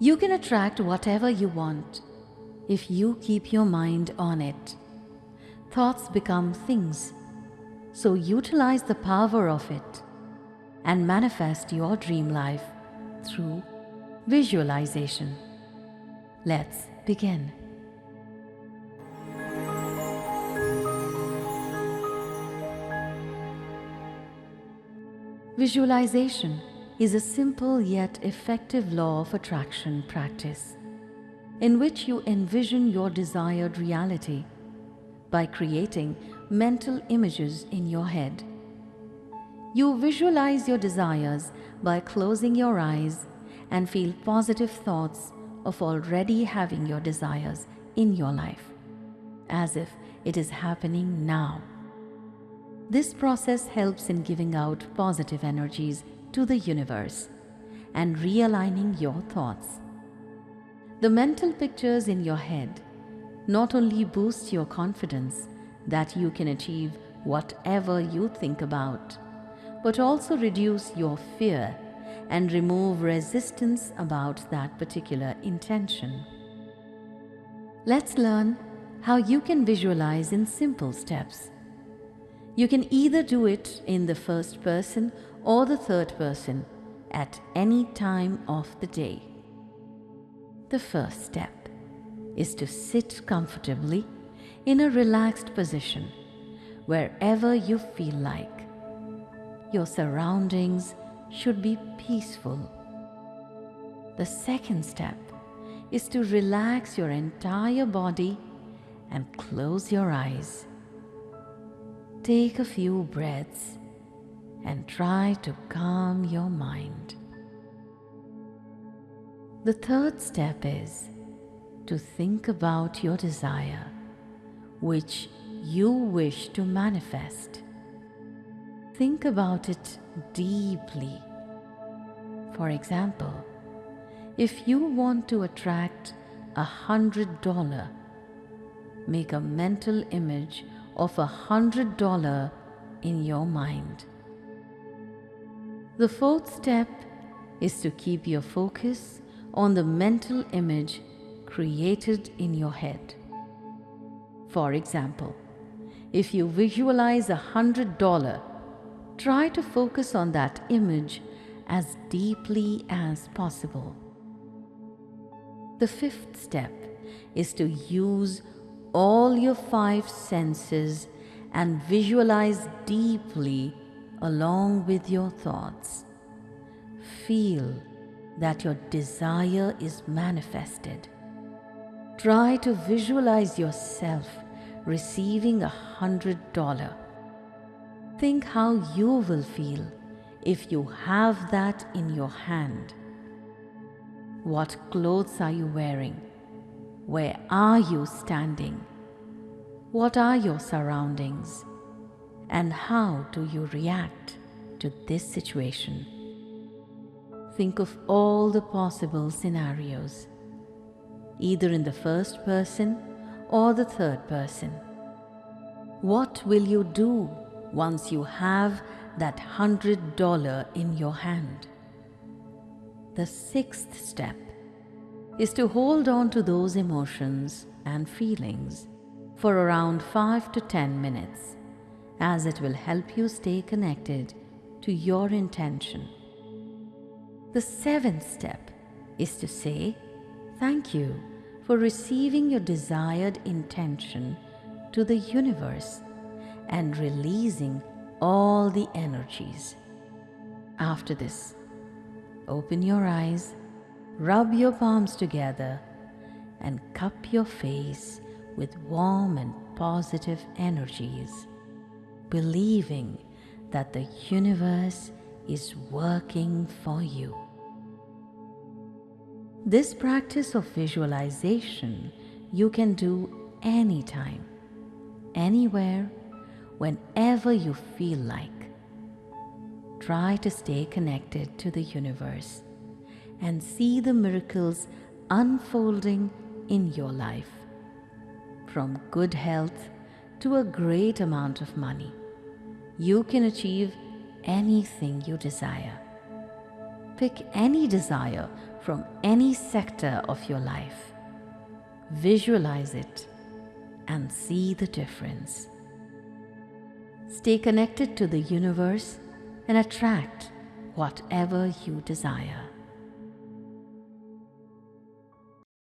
You can attract whatever you want if you keep your mind on it. Thoughts become things, so utilize the power of it and manifest your dream life through visualization. Let's begin. Visualization is a simple yet effective law of attraction practice in which you envision your desired reality by creating mental images in your head. You visualize your desires by closing your eyes and feel positive thoughts of already having your desires in your life, as if it is happening now. This process helps in giving out positive energies to the universe and realigning your thoughts. The mental pictures in your head not only boost your confidence that you can achieve whatever you think about, but also reduce your fear and remove resistance about that particular intention. Let's learn how you can visualize in simple steps. You can either do it in the first person or the third person at any time of the day. The first step is to sit comfortably in a relaxed position wherever you feel like. Your surroundings should be peaceful. The second step is to relax your entire body and close your eyes. Take a few breaths and try to calm your mind. The third step is to think about your desire, which you wish to manifest. Think about it deeply. For example, if you want to attract $100, make a mental image of $100 in your mind. The fourth step is to keep your focus on the mental image created in your head. For example, if you visualize $100, try to focus on that image as deeply as possible. The fifth step is to use all your 5 senses and visualize deeply along with your thoughts. Feel that your desire is manifested. Try to visualize yourself receiving $100. Think how you will feel if you have that in your hand. What clothes are you wearing? Where are you standing? What are your surroundings? And how do you react to this situation? Think of all the possible scenarios, either in the first person or the third person. What will you do once you have that $100 in your hand? The sixth step is to hold on to those emotions and feelings for around 5 to 10 minutes, as it will help you stay connected to your intention. The seventh step is to say thank you for receiving your desired intention to the universe and releasing all the energies. After this, open your eyes, rub your palms together, and cup your face with warm and positive energies, believing that the universe is working for you. This practice of visualization you can do anytime, anywhere, whenever you feel like. Try to stay connected to the universe and see the miracles unfolding in your life. From good health to a great amount of money, you can achieve anything you desire. Pick any desire from any sector of your life. Visualize it and see the difference. Stay connected to the universe and attract whatever you desire.